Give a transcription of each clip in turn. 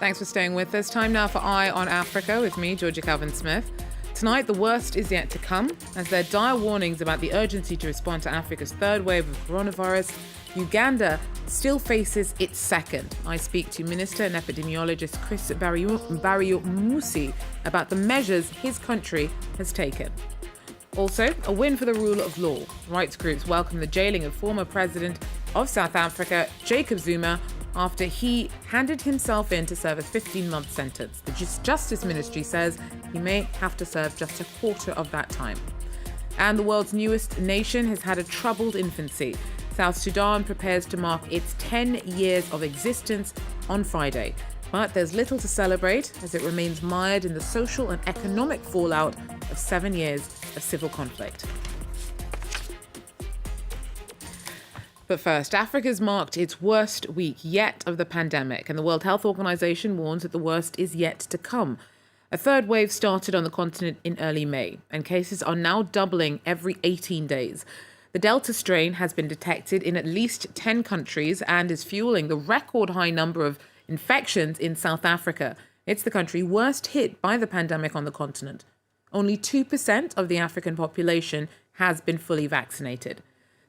Thanks for staying with us. Time now for Eye on Africa with me, Georgia Calvin-Smith. Tonight, the worst is yet to come. As there are dire warnings about the urgency to respond to Africa's third wave of coronavirus, Uganda still faces its second. I speak to Minister and epidemiologist Chris Baryomunsi about the measures his country has taken. Also, a win for the rule of law. Rights groups welcome the jailing of former president of South Africa, Jacob Zuma, after he handed himself in to serve a 15-month sentence. The Justice Ministry says he may have to serve just a quarter of that time. And the world's newest nation has had a troubled infancy. South Sudan prepares to mark its 10 years of existence on Friday. But there's little to celebrate as it remains mired in the social and economic fallout of 7 years of civil conflict. But first, Africa's marked its worst week yet of the pandemic, and the World Health Organization warns that the worst is yet to come. A third wave started on the continent in early May, and cases are now doubling every 18 days. The Delta strain has been detected in at least 10 countries and is fueling the record high number of infections in South Africa. It's the country worst hit by the pandemic on the continent. Only 2% of the African population has been fully vaccinated.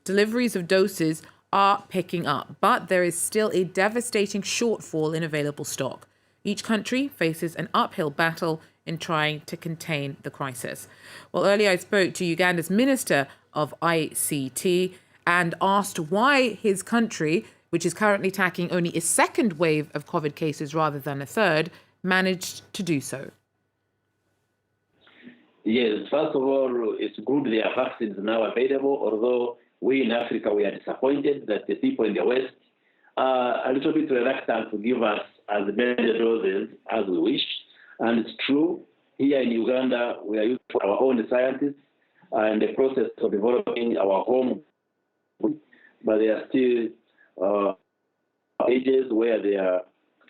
Deliveries of doses are picking up, but there is still a devastating shortfall in available stock. Each country faces an uphill battle in trying to contain the crisis. Well, earlier I spoke to Uganda's Minister of ICT and asked why his country, which is currently tackling only a second wave of COVID cases rather than a third, managed to do so. Yes, first of all, it's good there are vaccines now available, although we in Africa, we are disappointed that the people in the West are a little bit reluctant to give us as many doses as we wish. And it's true, here in Uganda, we are using our own scientists and the process of developing our home, but there are still ages where they are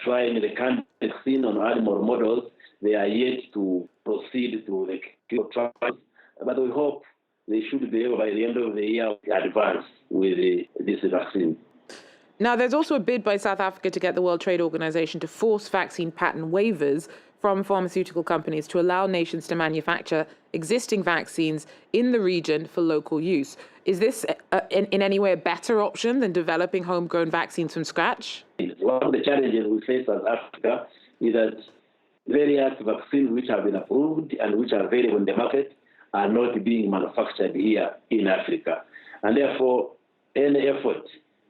trying the kind of vaccine on animal models. They are yet to proceed to the clinical trials, but we hope they should be able by the end of the year to advance with this vaccine. Now, there's also a bid by South Africa to get the World Trade Organization to force vaccine patent waivers from pharmaceutical companies to allow nations to manufacture existing vaccines in the region for local use. Is this in any way a better option than developing homegrown vaccines from scratch? One of the challenges we face as Africa is that various vaccines which have been approved and which are available in the market are not being manufactured here in Africa. And therefore, any effort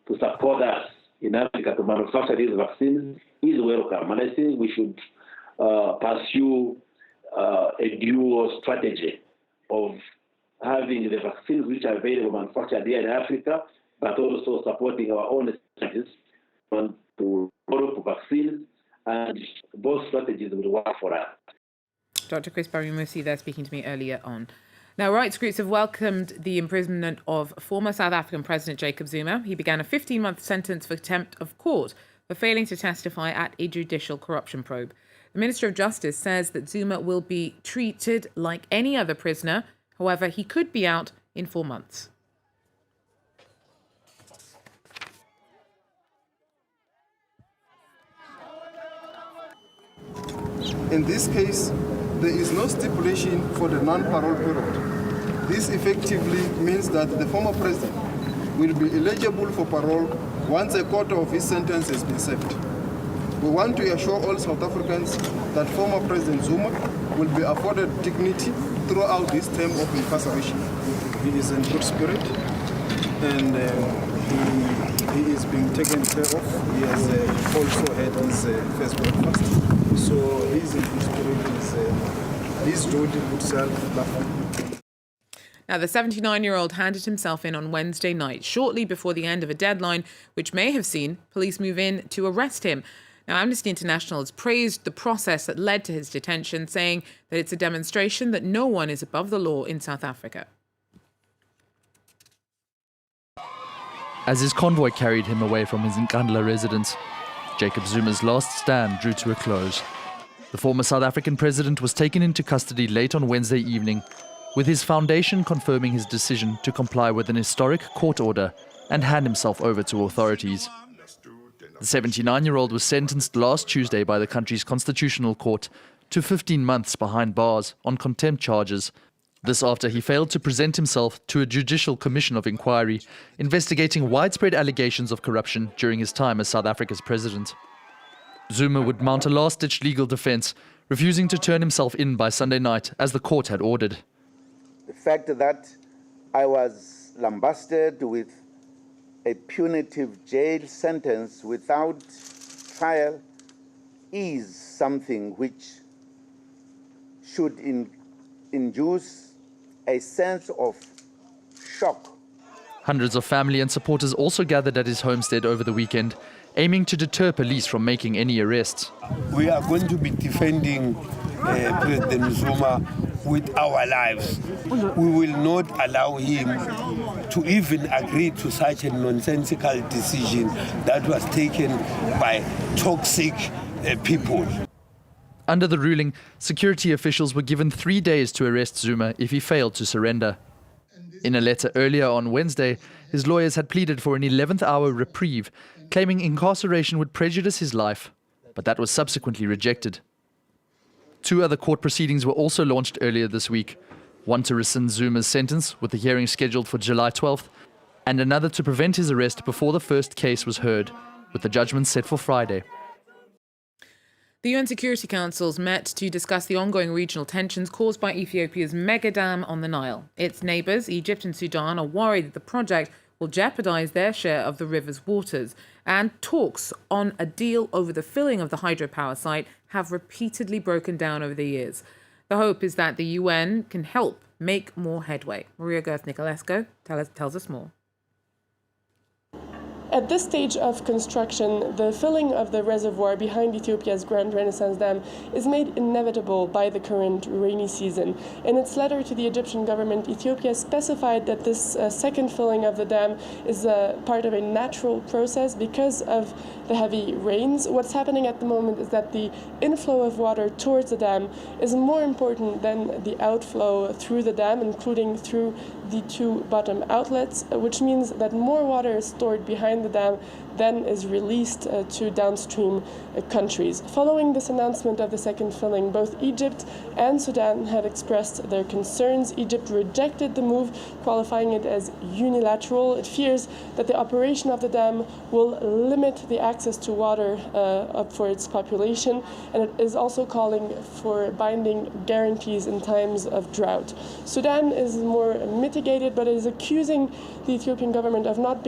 to support us in Africa to manufacture these vaccines is welcome. And I think we should pursue a dual strategy of having the vaccines which are available manufactured here in Africa, but also supporting our own strategies to develop vaccines, and both strategies will work for us. Dr. Chris Baryomunsi there speaking to me earlier on. Now, rights groups have welcomed the imprisonment of former South African President Jacob Zuma. He began a 15-month sentence for contempt of court for failing to testify at a judicial corruption probe. The Minister of Justice says that Zuma will be treated like any other prisoner. However, he could be out in 4 months. In this case, there is no stipulation for the non-parole period. This effectively means that the former president will be eligible for parole once a quarter of his sentence has been served. We want to assure all South Africans that former President Zuma will be afforded dignity throughout this term of incarceration. He is in good spirit and he is being taken care of. He has also had his first breakfast. So he's in good spirit. He's doing good self. Now, the 79-year-old handed himself in on Wednesday night, shortly before the end of a deadline, which may have seen police move in to arrest him. Now, Amnesty International has praised the process that led to his detention, saying that it's a demonstration that no one is above the law in South Africa. As his convoy carried him away from his Nkandla residence, Jacob Zuma's last stand drew to a close. The former South African president was taken into custody late on Wednesday evening, with his foundation confirming his decision to comply with an historic court order and hand himself over to authorities. The 79-year-old was sentenced last Tuesday by the country's constitutional court to 15 months behind bars on contempt charges. This after he failed to present himself to a judicial commission of inquiry investigating widespread allegations of corruption during his time as South Africa's president. Zuma would mount a last-ditch legal defense, refusing to turn himself in by Sunday night as the court had ordered. The fact that I was lambasted with a punitive jail sentence without trial is something which should induce a sense of shock. Hundreds of family and supporters also gathered at his homestead over the weekend, aiming to deter police from making any arrests. We are going to be defending President Zuma with our lives. We will not allow him to even agree to such a nonsensical decision that was taken by toxic people. Under the ruling, security officials were given 3 days to arrest Zuma if he failed to surrender. In a letter earlier on Wednesday, his lawyers had pleaded for an 11th-hour reprieve, claiming incarceration would prejudice his life, but that was subsequently rejected. 2 other court proceedings were also launched earlier this week, one to rescind Zuma's sentence, with the hearing scheduled for July 12th, and another to prevent his arrest before the first case was heard, with the judgment set for Friday. The UN Security Council's met to discuss the ongoing regional tensions caused by Ethiopia's mega dam on the Nile. Its neighbours, Egypt and Sudan, are worried that the project will jeopardise their share of the river's waters, and talks on a deal over the filling of the hydropower site have repeatedly broken down over the years. The hope is that the UN can help make more headway. Maria Gerth-Nicolesco tells us more. At this stage of construction, the filling of the reservoir behind Ethiopia's Grand Renaissance Dam is made inevitable by the current rainy season. In its letter to the Egyptian government, Ethiopia specified that this second filling of the dam is part of a natural process because of the heavy rains. What's happening at the moment is that the inflow of water towards the dam is more important than the outflow through the dam, including through the 2 bottom outlets, which means that more water is stored behind the dam then is released to downstream countries. Following this announcement of the second filling, both Egypt and Sudan have expressed their concerns. Egypt rejected the move, qualifying it as unilateral. It fears that the operation of the dam will limit the access to water for its population, and it is also calling for binding guarantees in times of drought. Sudan is more mitigated, but is accusing the Ethiopian government of not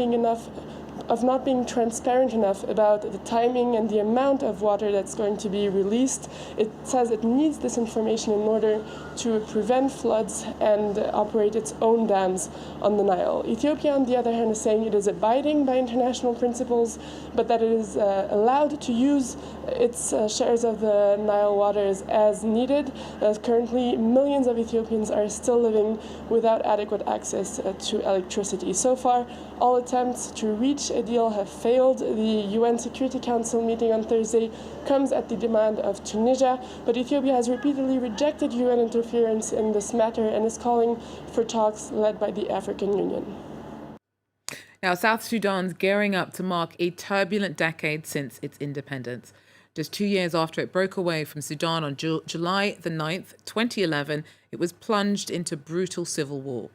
being transparent enough about the timing and the amount of water that's going to be released. It says it needs this information in order to prevent floods and operate its own dams on the Nile. Ethiopia, on the other hand, is saying it is abiding by international principles, but that it is allowed to use its shares of the Nile waters as needed. Currently, millions of Ethiopians are still living without adequate access to electricity. So far, all attempts to reach a deal have failed. The UN Security Council meeting on Thursday comes at the demand of Tunisia, but Ethiopia has repeatedly rejected UN interference in this matter and is calling for talks led by the African Union. Now, South Sudan's gearing up to mark a turbulent decade since its independence. Just 2 years after it broke away from Sudan on July the 9th, 2011, it was plunged into brutal civil war.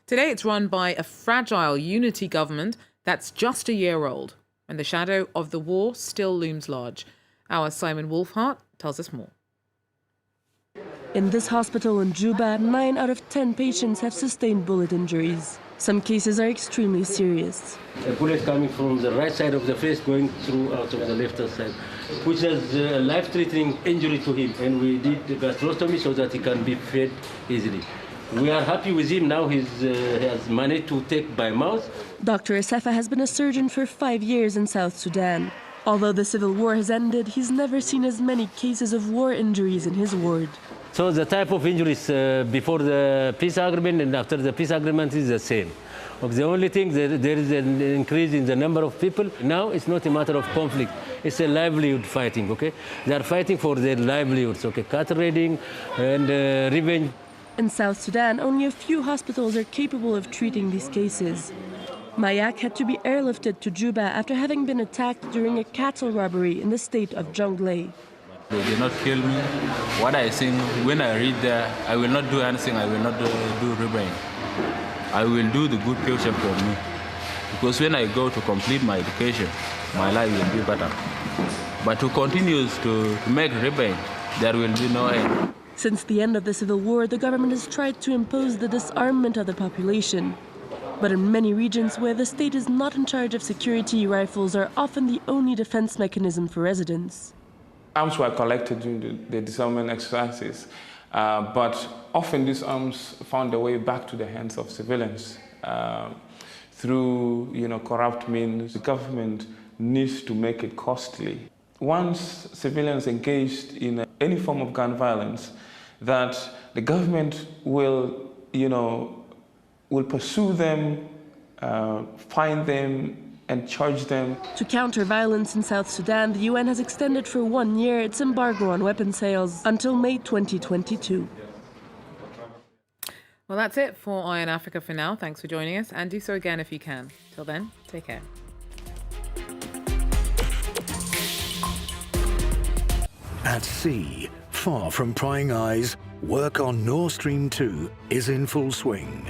Today, it's run by a fragile unity government that's just a year old, and the shadow of the war still looms large. Our Simon Wolfhart tells us more. In this hospital in Juba, 9 out of 10 patients have sustained bullet injuries. Some cases are extremely serious. A bullet coming from the right side of the face going through out of the left side, which is a life-threatening injury to him. And we did the gastrostomy so that he can be fed easily. We are happy with him now. He has managed to take by mouth. Dr. Assefa has been a surgeon for 5 years in South Sudan. Although the civil war has ended, he's never seen as many cases of war injuries in his ward. So the type of injuries before the peace agreement and after the peace agreement is the same. The only thing, there is an increase in the number of people. Now it's not a matter of conflict. It's a livelihood fighting, okay? They are fighting for their livelihoods, okay? Cattle raiding and revenge. In South Sudan, only a few hospitals are capable of treating these cases. Mayak had to be airlifted to Juba after having been attacked during a cattle robbery in the state of Jonglei. They did not kill me. What I think, when I read there, I will not do anything, I will not do rebellion. I will do the good future for me. Because when I go to complete my education, my life will be better. But to continue to make rebellion, there will be no end. Since the end of the civil war, the government has tried to impose the disarmament of the population. But in many regions where the state is not in charge of security, rifles are often the only defense mechanism for residents. Arms were collected during the disarmament exercises, but often these arms found their way back to the hands of civilians through corrupt means. The government needs to make it costly. Once civilians engaged in any form of gun violence, that the government will pursue them, find them, and charge them. To counter violence in South Sudan, the UN has extended for 1 year its embargo on weapon sales until May 2022. Well, that's it for Eye on Africa for now. Thanks for joining us, and do so again if you can. Till then, take care. At sea, far from prying eyes, work on Nord Stream 2 is in full swing.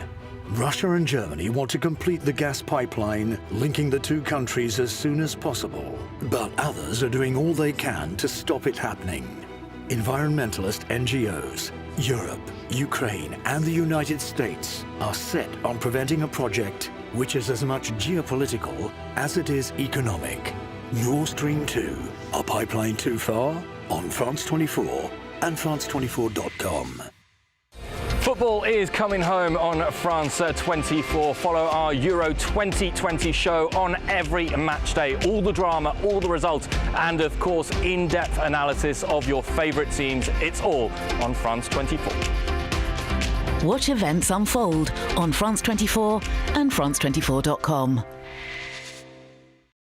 Russia and Germany want to complete the gas pipeline linking the two countries as soon as possible. But others are doing all they can to stop it happening. Environmentalist NGOs, Europe, Ukraine and the United States are set on preventing a project which is as much geopolitical as it is economic. Nord Stream 2, a pipeline too far? On France 24 and France24.com. Football is coming home on France 24. Follow our Euro 2020 show on every match day. All the drama, all the results, and of course, in-depth analysis of your favourite teams. It's all on France 24. Watch events unfold on France 24 and France24.com.